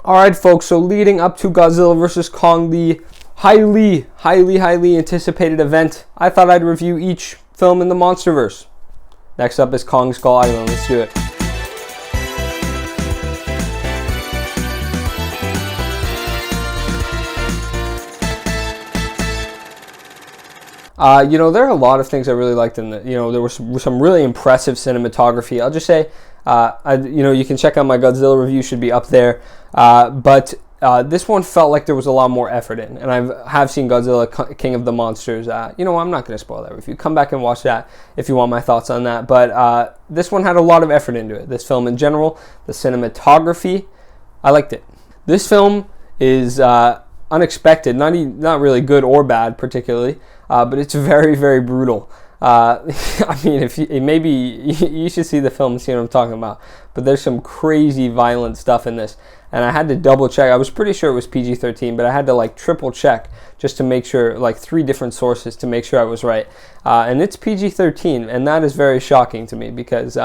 Alright folks, so leading up to Godzilla vs. Kong, the highly anticipated event, I thought I'd review each film in the Monsterverse. Next up is Kong Skull Island. Let's do it. There are a lot of things I really liked in the, there was some really impressive cinematography. I'll just say, you can check out my Godzilla review, should be up there. But this one felt like there was a lot more effort in, and I have seen Godzilla King of the Monsters. I'm not going to spoil that review. Come back and watch that if you want my thoughts on that. But this one had a lot of effort into it. This film in general, the cinematography, I liked it. This film is unexpected, not really good or bad particularly, but it's very brutal. Maybe you should see the film and see what I'm talking about. But there's some crazy violent stuff in this, and I had to double check. I was pretty sure it was PG-13, but I had to triple check just to make sure, 3 different sources to make sure I was right. And it's PG-13, and that is very shocking to me because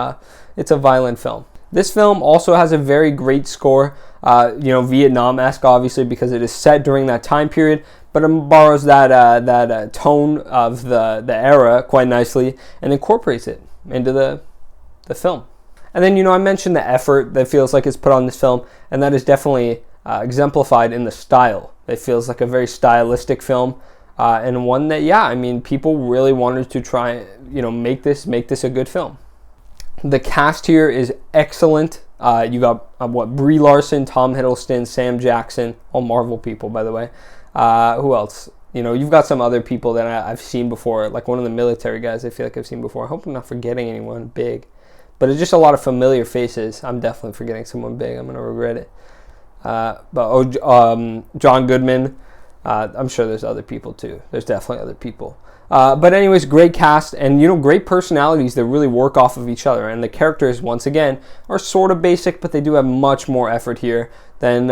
it's a violent film. This film also has a very great score, Vietnam-esque obviously because it is set during that time period, but it borrows that tone of the era quite nicely and incorporates it into the film. And then, I mentioned the effort that feels like it's put on this film, and that is definitely exemplified in the style. It feels like a very stylistic film, and one that, people really wanted to try, make this a good film. The cast here is excellent. You got Brie Larson, Tom Hiddleston, Sam Jackson, all Marvel people, by the way. Who else? You've got some other people that I've seen before, like one of the military guys I feel like I've seen before. I hope I'm not forgetting anyone big. But it's just a lot of familiar faces. I'm definitely forgetting someone big. I'm going to regret it. John Goodman. I'm sure there's other people too. There's definitely other people. But anyways, great cast and, great personalities that really work off of each other. And the characters, once again, are sort of basic, but they do have much more effort here than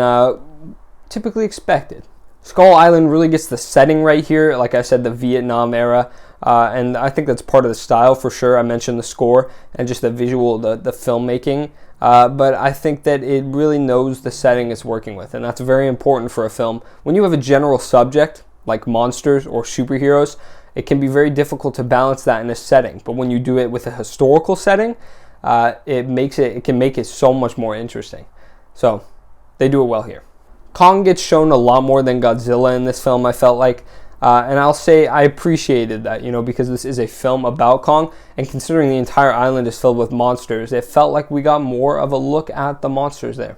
typically expected. Skull Island really gets the setting right here. Like I said, the Vietnam era. And I think that's part of the style for sure. I mentioned the score and just the visual, the filmmaking. But I think that it really knows the setting it's working with. And that's very important for a film. When you have a general subject, like monsters or superheroes, it can be very difficult to balance that in a setting. But when you do it with a historical setting, it can make it so much more interesting. So they do it well here. Kong gets shown a lot more than Godzilla in this film, I felt like. And I'll say I appreciated that, because this is a film about Kong, and considering the entire island is filled with monsters, it felt like we got more of a look at the monsters there.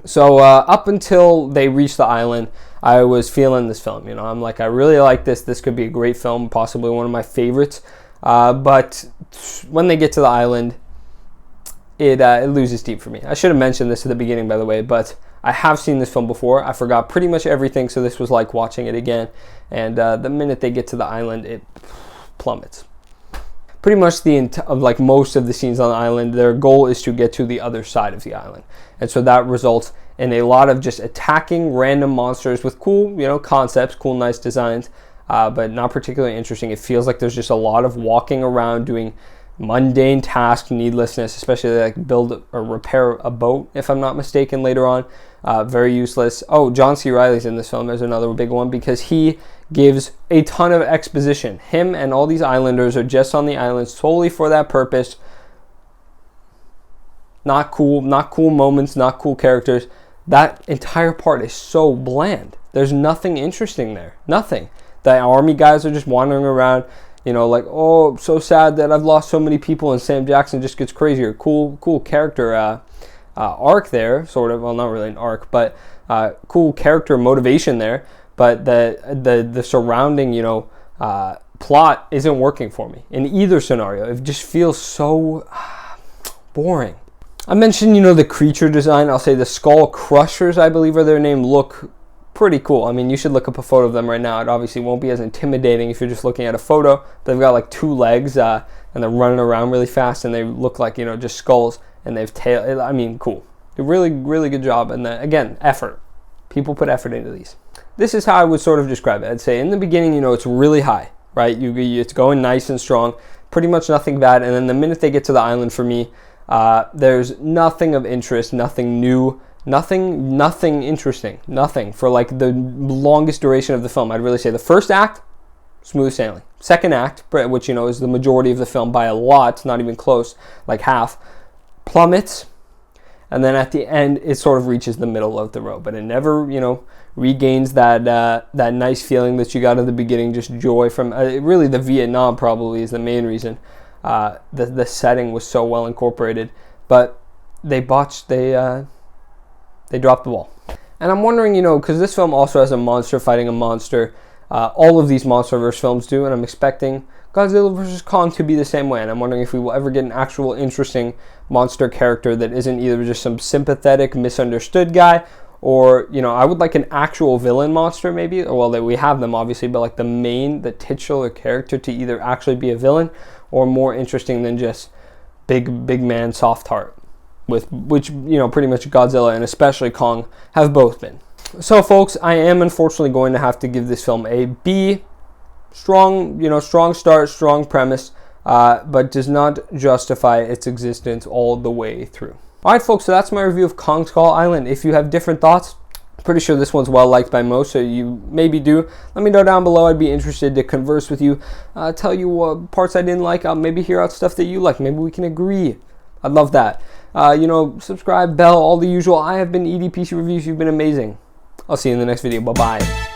So up until they reached the island, I was feeling this film. I'm like, I really like this. This could be a great film, possibly one of my favorites. But when they get to the island, it loses steam for me. I should have mentioned this at the beginning, by the way, but I have seen this film before. I forgot pretty much everything, so this was like watching it again. And the minute they get to the island, it plummets. Pretty much most of the scenes on the island, their goal is to get to the other side of the island. And so that results in a lot of just attacking random monsters with cool, concepts, cool, nice designs, but not particularly interesting. It feels like there's just a lot of walking around doing mundane tasks, needlessness, especially build or repair a boat, if I'm not mistaken, later on. Very useless. Oh, John C. Reilly's in this film. There's another big one because he gives a ton of exposition. Him and all these islanders are just on the island solely for that purpose. Not cool moments, not cool characters. That entire part is so bland. There's nothing interesting there. Nothing. The army guys are just wandering around, oh, so sad that I've lost so many people, and Sam Jackson just gets crazier. Cool character arc there, sort of. Well, not really an arc, but cool character motivation there. But the surrounding, plot isn't working for me in either scenario. It just feels so boring. I mentioned, the creature design. I'll say the Skull Crushers, I believe are their name, look pretty cool. I mean, you should look up a photo of them right now. It obviously won't be as intimidating if you're just looking at a photo. But they've got 2 legs and they're running around really fast, and they look like, just skulls, and they've tail. I mean, cool. A really good job. And again, effort. People put effort into these. This is how I would sort of describe it. I'd say in the beginning, it's really high, right? It's going nice and strong. Pretty much nothing bad. And then the minute they get to the island, for me, there's nothing of interest, nothing new, Nothing interesting. Nothing for like the longest duration of the film. I'd really say the first act, smooth sailing. Second act, which is the majority of the film by a lot, not even close, like half, plummets. And then at the end, it sort of reaches the middle of the road, but it never, regains that nice feeling that you got at the beginning, just joy from really the Vietnam probably is the main reason. The setting was so well incorporated, but they dropped the ball. And I'm wondering, because this film also has a monster fighting a monster. All of these MonsterVerse films do, and I'm expecting Godzilla vs. Kong to be the same way. And I'm wondering if we will ever get an actual interesting monster character that isn't either just some sympathetic, misunderstood guy, or, I would like an actual villain monster maybe. Well, we have them obviously, but like the titular character to either actually be a villain or more interesting than just big man soft heart, which pretty much Godzilla and especially Kong have both been. So folks, I am unfortunately going to have to give this film a B. Strong start, strong premise, but does not justify its existence all the way through. Alright folks, so that's my review of Kong Skull Island. If you have different thoughts, I'm pretty sure this one's well liked by most, so you maybe do. Let me know down below. I'd be interested to converse with you, tell you what parts I didn't like. I'll maybe hear out stuff that you like. Maybe we can agree. I'd love that. Subscribe, bell, all the usual. I have been EDPC Reviews. You've been amazing. I'll see you in the next video. Bye-bye.